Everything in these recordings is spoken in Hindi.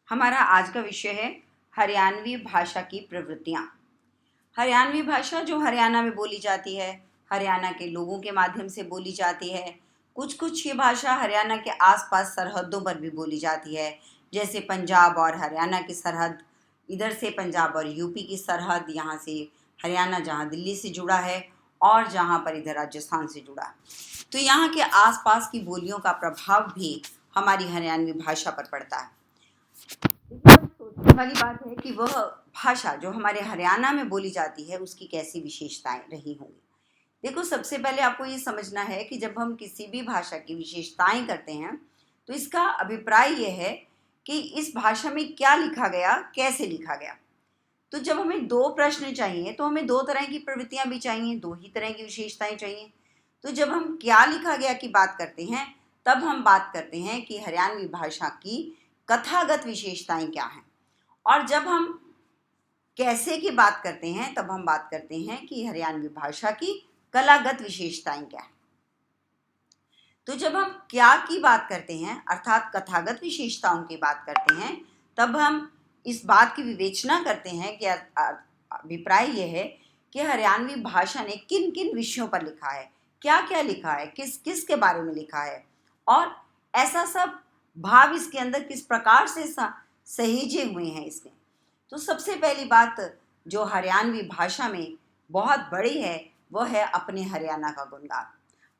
हमारा आज का विषय है हरियाणवी भाषा की प्रवृत्तियाँ। हरियाणवी भाषा जो हरियाणा में बोली जाती है, हरियाणा के लोगों के माध्यम से बोली जाती है। कुछ कुछ ये भाषा हरियाणा के आसपास सरहदों पर भी बोली जाती है, जैसे पंजाब और हरियाणा की सरहद, इधर से पंजाब और यूपी की सरहद, यहाँ से हरियाणा जहाँ दिल्ली से जुड़ा है और जहाँ पर इधर राजस्थान से जुड़ा। तो यहाँ के आसपास की बोलियों का प्रभाव भी हमारी हरियाणवी भाषा पर पड़ता है। सोचने वाली बात है कि वह भाषा जो हमारे हरियाणा में बोली जाती है उसकी कैसी विशेषताएं रही होंगी। देखो, सबसे पहले आपको ये समझना है कि जब हम किसी भी भाषा की विशेषताएं करते हैं तो इसका अभिप्राय यह है कि इस भाषा में क्या लिखा गया, कैसे लिखा गया। तो जब हमें दो प्रश्न चाहिए तो हमें दो तरह की प्रवृत्तियां भी चाहिए, दो ही तरह की विशेषताएं चाहिए। तो जब हम क्या लिखा गया की बात करते हैं तब हम बात करते हैं कि हरियाणवी भाषा की कथागत विशेषताएं क्या हैं, और जब हम कैसे की बात करते हैं तब हम बात करते हैं कि हरियाणवी भाषा की कलागत विशेषताएं क्या है। तो जब हम क्या की बात करते हैं अर्थात कथागत विशेषताओं की बात करते हैं तब हम इस बात की विवेचना करते हैं कि अभिप्राय यह है कि हरियाणवी भाषा ने किन किन विषयों पर लिखा है, क्या क्या लिखा है, किस किस के बारे में लिखा है, और ऐसा सब भाव इसके अंदर किस प्रकार से सहेजे हुए हैं इसमें। तो सबसे पहली बात जो हरियाणवी भाषा में बहुत बड़ी है वह है अपने हरियाणा का गुणगान।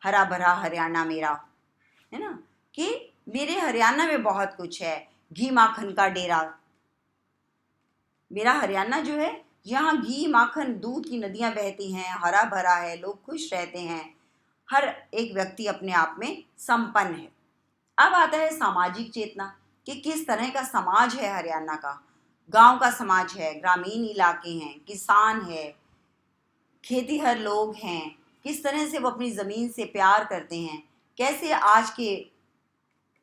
हरा भरा हरियाणा मेरा, है ना, कि मेरे हरियाणा में बहुत कुछ है। घी माखन का डेरा, मेरा हरियाणा जो है यहाँ घी माखन दूध की नदियाँ बहती हैं, हरा भरा है, लोग खुश रहते हैं, हर एक व्यक्ति अपने आप में संपन्न है। अब आता है सामाजिक चेतना कि किस तरह का समाज है हरियाणा का। गांव का समाज है, ग्रामीण इलाके हैं, किसान है, खेतीहर लोग हैं, किस तरह से वो अपनी ज़मीन से प्यार करते हैं, कैसे आज के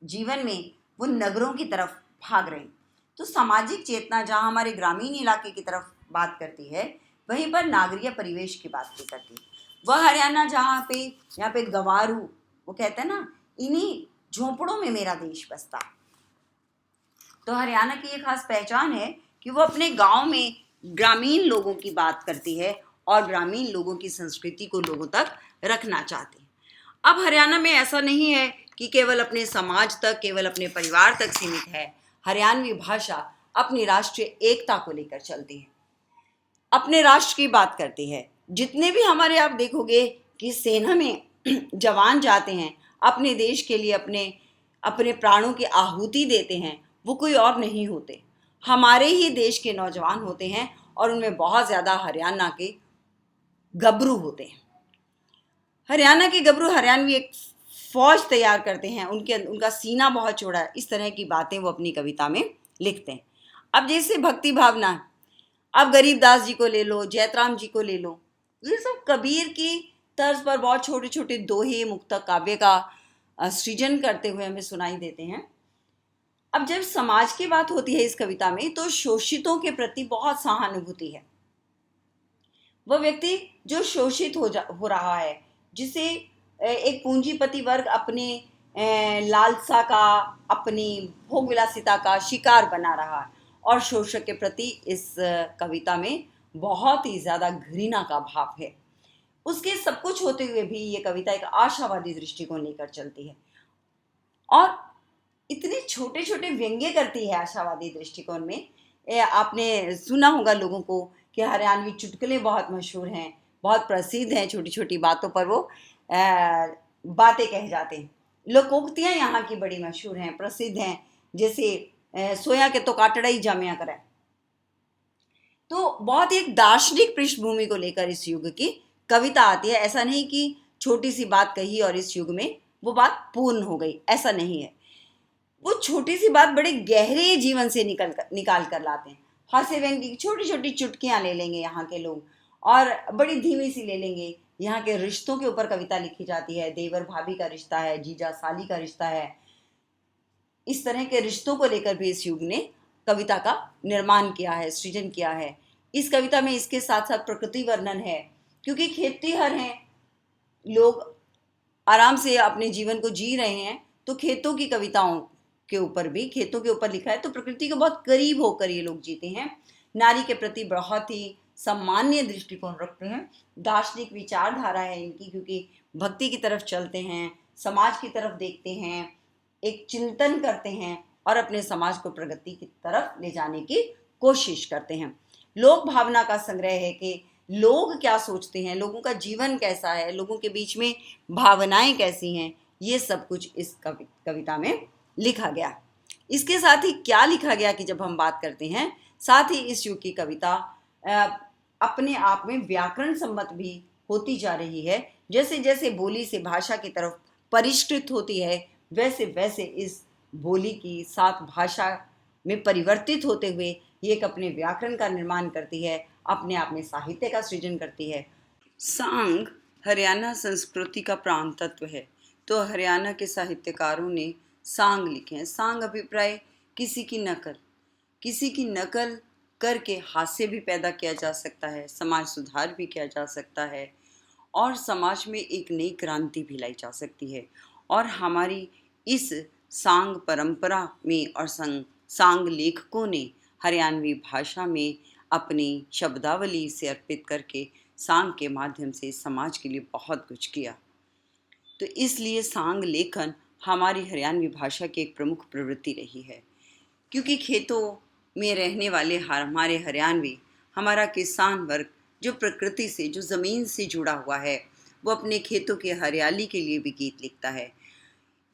जीवन में वो नगरों की तरफ भाग रहे हैं। तो सामाजिक चेतना जहाँ हमारे ग्रामीण इलाके की तरफ बात करती है वहीं पर नागरीय परिवेश की बात भी करती है। वह हरियाणा यहाँ पे गंवारू, वो कहते हैं ना, इन्हीं झोंपड़ों में मेरा देश बसता। तो हरियाणा की एक खास पहचान है कि वो अपने गांव में ग्रामीण लोगों की बात करती है और ग्रामीण लोगों की संस्कृति को लोगों तक रखना चाहती है। अब हरियाणा में ऐसा नहीं है कि केवल अपने समाज तक, केवल अपने परिवार तक सीमित है। हरियाणवी भाषा अपनी राष्ट्रीय एकता को लेकर चलती है, अपने राष्ट्र की बात करती है। जितने भी हमारे आप देखोगे कि सेना में जवान जाते हैं, अपने देश के लिए अपने अपने प्राणों की आहुति देते हैं, वो कोई और नहीं होते, हमारे ही देश के नौजवान होते हैं, और उनमें बहुत ज़्यादा हरियाणा के गबरू होते हैं। हरियाणा के गबरू हरियाणवी एक फौज तैयार करते हैं, उनका सीना बहुत चौड़ा है। इस तरह की बातें वो अपनी कविता में लिखते हैं। अब जैसे भक्ति भावना, अब गरीबदास जी को ले लो, जयतराम जी को ले लो, ये सब कबीर की तर्ज पर बहुत छोटे छोटे दोहे मुक्तक काव्य का सृजन करते हुए हमें सुनाई देते हैं। अब जब समाज की बात होती है इस कविता में तो शोषितों के प्रति बहुत सहानुभूति है। वह व्यक्ति जो शोषित हो रहा है, जिसे एक पूंजीपति वर्ग अपने लालसा का, अपनी भोग विलासिता का शिकार बना रहा है, और शोषक के प्रति इस कविता में बहुत ही ज़्यादा घृणा का भाव है। उसके सब कुछ होते हुए भी ये कविता एक आशावादी दृष्टिकोण लेकर चलती है, और इतने छोटे छोटे व्यंग्य करती है आशावादी दृष्टिकोण में। आपने सुना होगा लोगों को कि हरियाणवी चुटकुले बहुत मशहूर हैं, बहुत प्रसिद्ध हैं, छोटी छोटी बातों पर वो बातें कह जाते हैं। लोकोक्तियाँ यहाँ की बड़ी मशहूर हैं, प्रसिद्ध हैं, जैसे सोया के तो काटड़ा ही जामिया करे। तो बहुत ही एक दार्शनिक पृष्ठभूमि को लेकर इस युग की कविता आती है। ऐसा नहीं कि छोटी सी बात कही और इस युग में वो बात पूर्ण हो गई, ऐसा नहीं है। वो छोटी सी बात बड़े गहरे जीवन से निकाल कर लाते हैं। हास्य व्यंग्य की छोटी छोटी चुटकियाँ ले लेंगे यहाँ के लोग, और बड़ी धीमी सी ले लेंगे। यहाँ के रिश्तों के ऊपर कविता लिखी जाती है, देवर भाभी का रिश्ता है, जीजा साली का रिश्ता है। इस तरह के रिश्तों को लेकर भी इस युग ने कविता का निर्माण किया है, सृजन किया है। इस कविता में इसके साथ साथ प्रकृति वर्णन है, क्योंकि खेतीहर हैं लोग, आराम से अपने जीवन को जी रहे हैं, तो खेतों की कविताओं के ऊपर भी, खेतों के ऊपर लिखा है। तो प्रकृति के बहुत करीब होकर ये लोग जीते हैं। नारी के प्रति बहुत ही सम्मानीय दृष्टिकोण रखते हैं। दार्शनिक विचारधारा है इनकी, क्योंकि भक्ति की तरफ चलते हैं, समाज की तरफ देखते हैं, एक चिंतन करते हैं और अपने समाज को प्रगति की तरफ ले जाने की कोशिश करते हैं। लोक भावना का संग्रह है कि लोग क्या सोचते हैं, लोगों का जीवन कैसा है, लोगों के बीच में भावनाएं कैसी हैं, ये सब कुछ इस कविता में लिखा गया। इसके साथ ही क्या लिखा गया कि जब हम बात करते हैं, साथ ही इस युग की कविता अपने आप में व्याकरण सम्मत भी होती जा रही है। जैसे जैसे बोली से भाषा की तरफ परिष्कृत होती है, वैसे वैसे इस बोली की साथ भाषा में परिवर्तित होते हुए ये एक अपने व्याकरण का निर्माण करती है, अपने आप में साहित्य का सृजन करती है। सांग हरियाणा संस्कृति का प्राण तत्व है, तो हरियाणा के साहित्यकारों ने सांग लिखे हैं। सांग अभिप्राय किसी की नकल करके हास्य भी पैदा किया जा सकता है, समाज सुधार भी किया जा सकता है और समाज में एक नई क्रांति भी लाई जा सकती है। और हमारी इस सांग परंपरा में और सांग लेखकों ने हरियाणवी भाषा में अपनी शब्दावली से अर्पित करके सांग के माध्यम से समाज के लिए बहुत कुछ किया। तो इसलिए सांग लेखन हमारी हरियाणवी भाषा की एक प्रमुख प्रवृत्ति रही है, क्योंकि खेतों में रहने वाले हमारे हरियाणवी, हमारा किसान वर्ग जो प्रकृति से, जो ज़मीन से जुड़ा हुआ है, वो अपने खेतों की हरियाली के लिए भी गीत लिखता है।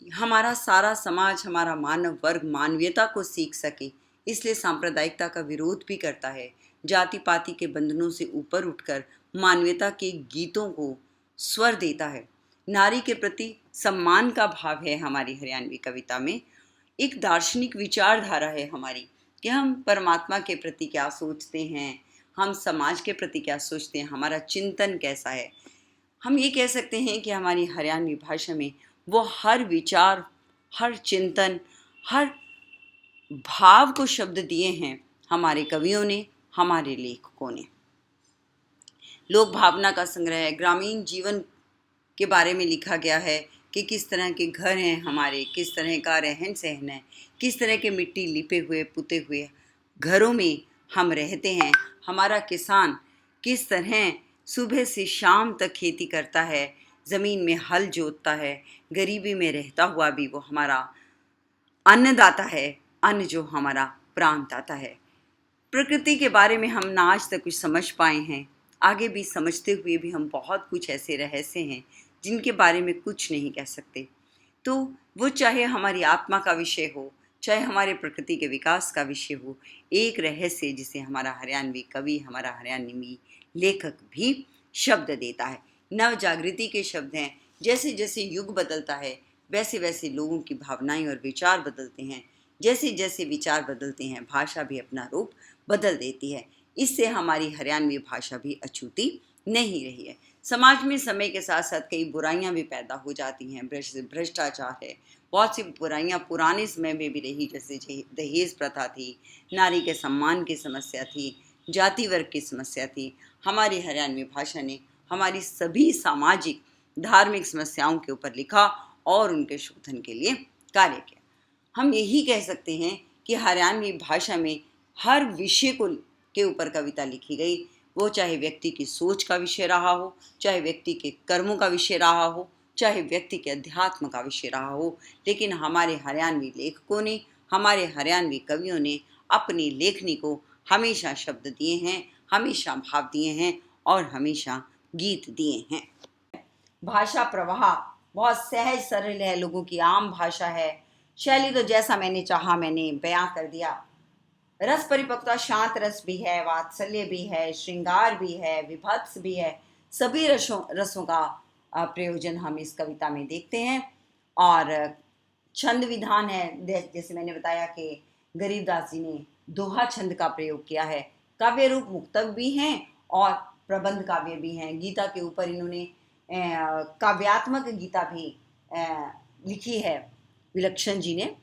हमारा सारा समाज, हमारा मानव वर्ग मानवीयता को सीख सके, इसलिए सांप्रदायिकता का विरोध भी करता है। जाति पाति के बंधनों से ऊपर उठकर मानवीयता के गीतों को स्वर देता है। नारी के प्रति सम्मान का भाव है हमारी हरियाणवी कविता में। एक दार्शनिक विचारधारा है हमारी कि हम परमात्मा के प्रति क्या सोचते हैं, हम समाज के प्रति क्या सोचते हैं, हमारा चिंतन कैसा है। हम ये कह सकते हैं कि हमारी हरियाणवी भाषा में वो हर विचार, हर चिंतन, हर भाव को शब्द दिए हैं हमारे कवियों ने, हमारे लेखकों ने। लोक भावना का संग्रह है। ग्रामीण जीवन के बारे में लिखा गया है कि किस तरह के घर हैं हमारे, किस तरह का रहन सहन है, किस तरह के मिट्टी लिपे हुए पुते हुए घरों में हम रहते हैं। हमारा किसान किस तरह सुबह से शाम तक खेती करता है, ज़मीन में हल जोतता है, गरीबी में रहता हुआ भी वो हमारा अन्नदाता है, अन्न जो हमारा प्राणदाता है। प्रकृति के बारे में हम ना आज तक कुछ समझ पाए हैं, आगे भी समझते हुए भी हम बहुत कुछ ऐसे रहस्य हैं जिनके बारे में कुछ नहीं कह सकते। तो वो चाहे हमारी आत्मा का विषय हो, चाहे हमारे प्रकृति के विकास का विषय हो, एक रहस्य जिसे हमारा हरियाणवी कवि, हमारा हरियाणवी लेखक भी शब्द देता है। नव जागृति के शब्द हैं। जैसे जैसे युग बदलता है, वैसे वैसे लोगों की भावनाएं और विचार बदलते हैं। जैसे जैसे विचार बदलते हैं, भाषा भी अपना रूप बदल देती है। इससे हमारी हरियाणवी भाषा भी अछूती नहीं रही है। समाज में समय के साथ साथ कई बुराइयां भी पैदा हो जाती हैं। भ्रष्टाचार है, बहुत सी बुराइयां पुराने समय में भी रही, जैसे दहेज प्रथा थी, नारी के सम्मान की समस्या थी, जाति वर्ग की समस्या थी। हमारी हरियाणवी भाषा ने हमारी सभी सामाजिक धार्मिक समस्याओं के ऊपर लिखा और उनके शोधन के लिए कार्य किया। हम यही कह सकते हैं कि हरियाणवी भाषा में हर विषय के ऊपर कविता लिखी गई, वो चाहे व्यक्ति की सोच का विषय रहा हो, चाहे व्यक्ति के कर्मों का विषय रहा हो, चाहे व्यक्ति के अध्यात्म का विषय रहा हो, लेकिन हमारे हरियाणवी लेखकों ने, हमारे हरियाणवी कवियों ने अपनी लेखनी को हमेशा शब्द दिए हैं, हमेशा भाव दिए हैं और हमेशा गीत दिए हैं। भाषा प्रवाह बहुत सहज सरल है, लोगों की आम भाषा है। शैली तो जैसा मैंने चाहा मैंने बयां कर दिया। रस परिपक्वता, शांत रस भी है, वात्सल्य भी है, श्रृंगार भी है, विभत्स भी है। सभी रसों का प्रयोजन हम इस कविता में देखते हैं। और छंद विधान है, जैसे मैंने बताया कि गरीबदास जी ने दोहा छंद का प्रयोग किया है। काव्य रूप मुक्तक भी हैं और प्रबंध काव्य भी हैं। गीता के ऊपर इन्होंने काव्यात्मक गीता भी लिखी है विलक्षण जी ने।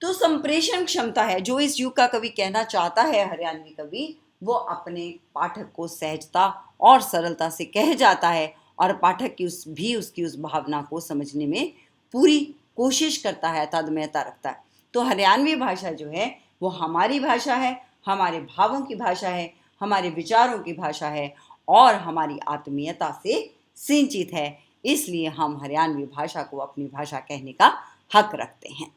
तो संप्रेषण क्षमता है जो इस युग का कवि कहना चाहता है। हरियाणवी कवि वो अपने पाठक को सहजता और सरलता से कह जाता है और पाठक की उसकी उस भावना को समझने में पूरी कोशिश करता है, तन्मयता रखता है। तो हरियाणवी भाषा जो है वो हमारी भाषा है, हमारे भावों की भाषा है, हमारे विचारों की भाषा है और हमारी आत्मीयता से सिंचित है। इसलिए हम हरियाणवी भाषा को अपनी भाषा कहने का हक रखते हैं।